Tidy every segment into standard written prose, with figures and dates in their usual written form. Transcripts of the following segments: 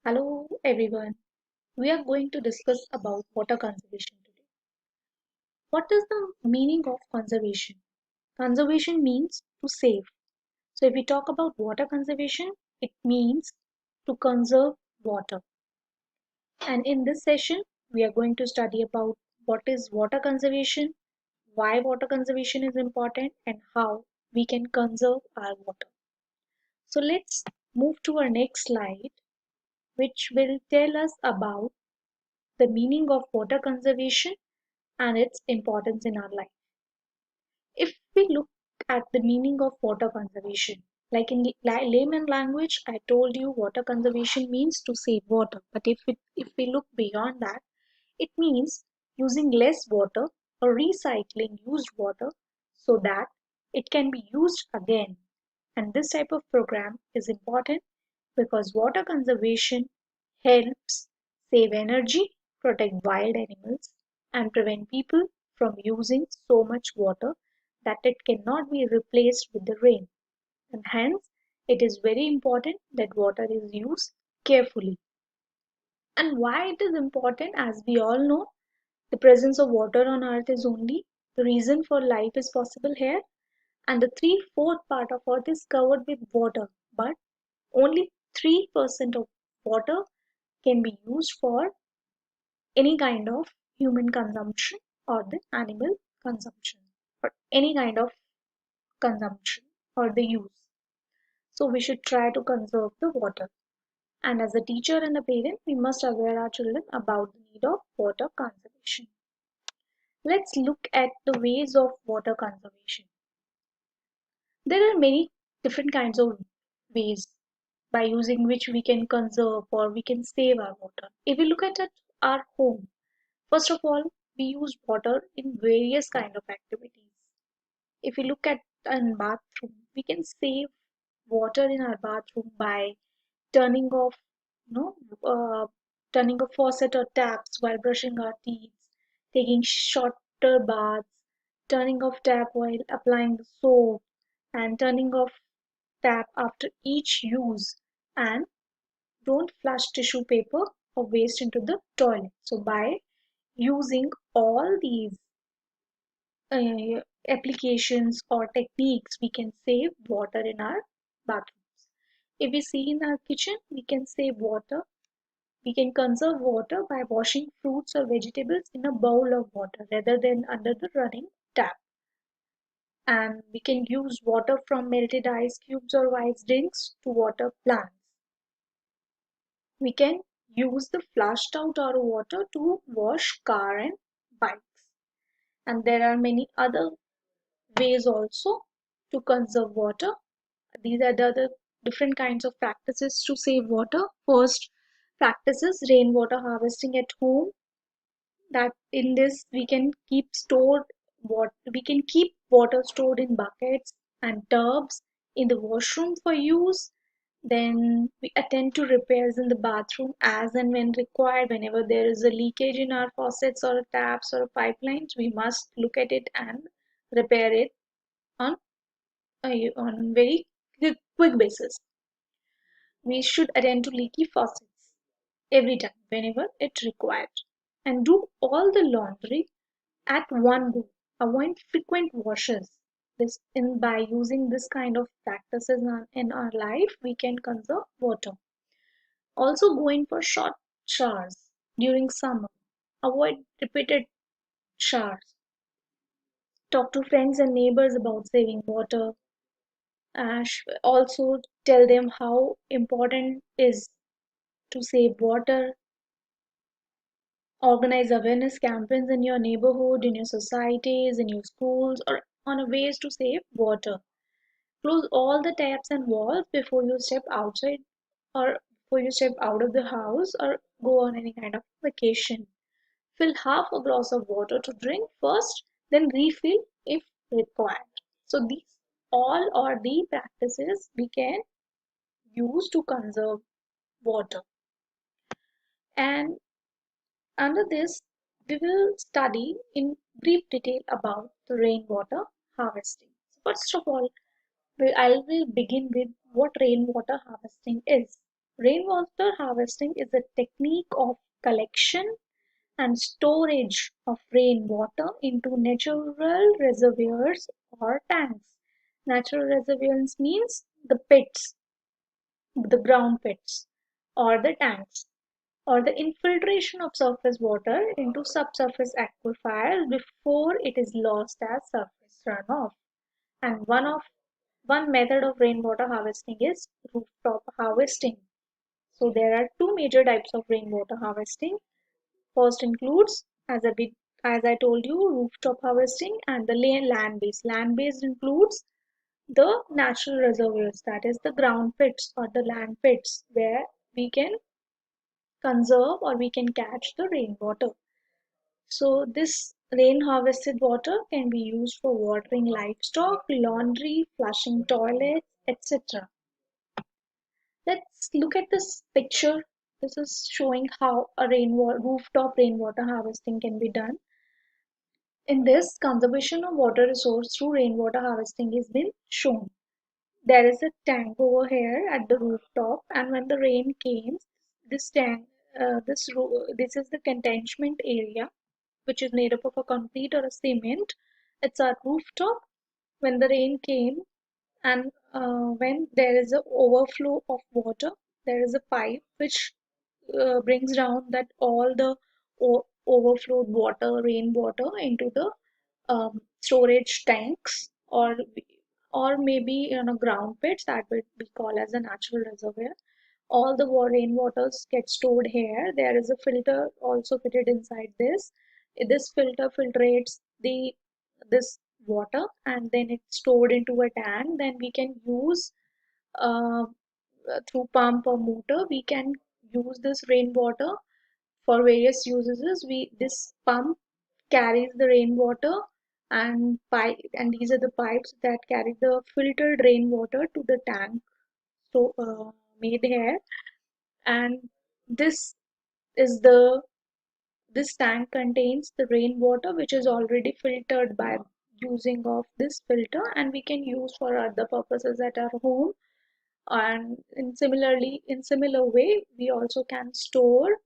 Hello everyone. We are going to discuss about water conservation today. What is the meaning of conservation? Conservation means to save. So if we talk about water conservation, it means to conserve water. And in this session, we are going to study about what is water conservation, why water conservation is important, and how we can conserve our water. So let's move to our next slide, which will tell us about the meaning of water conservation and its importance in our life. If we look at the meaning of water conservation, like in layman language, I told you water conservation means to save water. But if we look beyond that, it means using less water or recycling used water so that it can be used again. And this type of program is important because water conservation helps save energy, protect wild animals, and prevent people from using so much water that it cannot be replaced with the rain. And hence, it is very important that water is used carefully. And why it is important, as we all know, the presence of water on earth is only the reason for life is possible here, and the three-fourth part of earth is covered with water, but only 3% of water can be used for any kind of human consumption or the animal consumption or any kind of consumption or the use. So we should try to conserve the water. And as a teacher and a parent, we must aware our children about the need of water conservation. Let's look at the ways of water conservation. There are many different kinds of ways by using which we can conserve or we can save our water. If we look at it, our home, first of all, we use water in various kind of activities. If we look at a bathroom, we can save water in our bathroom by turning off, you know, turning off faucet or taps while brushing our teeth, taking shorter baths, turning off tap while applying the soap, and turning off tap after each use, and don't flush tissue paper or waste into the toilet. So by using all these uh, applications or techniques, we can save water in our bathrooms. If we see in our kitchen, we can save water. We can conserve water by washing fruits or vegetables in a bowl of water rather than under the running tap. And we can use water from melted ice cubes or ice drinks to water plants. We can use the flushed out RO water to wash car and bikes. And there are many other ways also to conserve water. These are the other different kinds of practices to save water. First practice is rainwater harvesting at home. That in this we can keep water stored in buckets and tubs in the washroom for use. Then we attend to repairs in the bathroom as and when required. Whenever there is a leakage in our faucets or taps or pipelines, we must look at it and repair it on very quick basis. We should attend to leaky faucets every time whenever it required, and do all the laundry at one go. Avoid frequent washes. This in by using this kind of practices in our life, we can conserve water. Also, go in for short showers during summer. Avoid repeated showers. Talk to friends and neighbors about saving water. Also, tell them how important is to save water. Organize awareness campaigns in your neighborhood, in your societies, in your schools, or on a ways to save water. Close all the taps and valves before you step outside or before you step out of the house or go on any kind of vacation. Fill half a glass of water to drink first, then refill if required. So these all are the practices we can use to conserve water. And under this, we will study in brief detail about the rainwater harvesting. First of all, I will begin with what rainwater harvesting is. Rainwater harvesting is a technique of collection and storage of rainwater into natural reservoirs or tanks. Natural reservoirs means the pits, the ground pits, or the tanks, or the infiltration of surface water into subsurface aquifers before it is lost as surface runoff. And one method of rainwater harvesting is rooftop harvesting. So there are two major types of rainwater harvesting. First includes, as I told you, rooftop harvesting and the land based. Land based includes the natural reservoirs, that is the ground pits or the land pits where we can conserve or we can catch the rainwater. So this rain harvested water can be used for watering livestock, laundry, flushing toilets, etc. Let's look at this picture. This is showing how a rooftop rainwater harvesting can be done. In this, conservation of water resource through rainwater harvesting is been shown. There is a tank over here at the rooftop, and when the rain came, this tank, this is the containment area, which is made up of a concrete or a cement. It's our rooftop. When the rain came, and when there is an overflow of water, there is a pipe which brings down that all the overflowed water, rainwater, into the storage tanks, or maybe in a ground pits that would be called as a natural reservoir. All the rainwaters get stored here. There is a filter also fitted inside this. This filter filtrates the this water, and then it's stored into a tank. Then we can use uh, through pump or motor. We can use this rainwater for various uses. This pump carries the rainwater, and these are the pipes that carry the filtered rainwater to the tank so made here. And this is the this tank contains the rainwater which is already filtered by using of this filter, and we can use for other purposes at our home. And in similar way, we also can store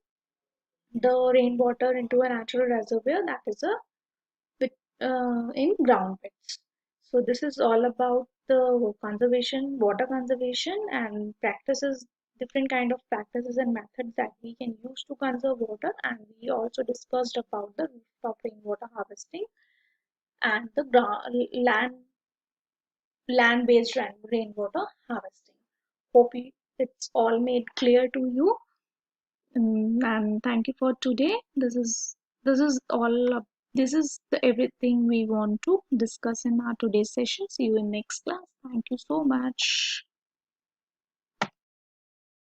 the rainwater into a natural reservoir, that is a in ground pits. So this is all about the conservation, water conservation, and practices, different kind of practices and methods that we can use to conserve water. And we also discussed about the rooftop rainwater harvesting and the land-based rainwater harvesting. Hope it's all made clear to you. And thank you for today. This is all. This is everything we want to discuss in our today's session. See you in next class. Thank you so much.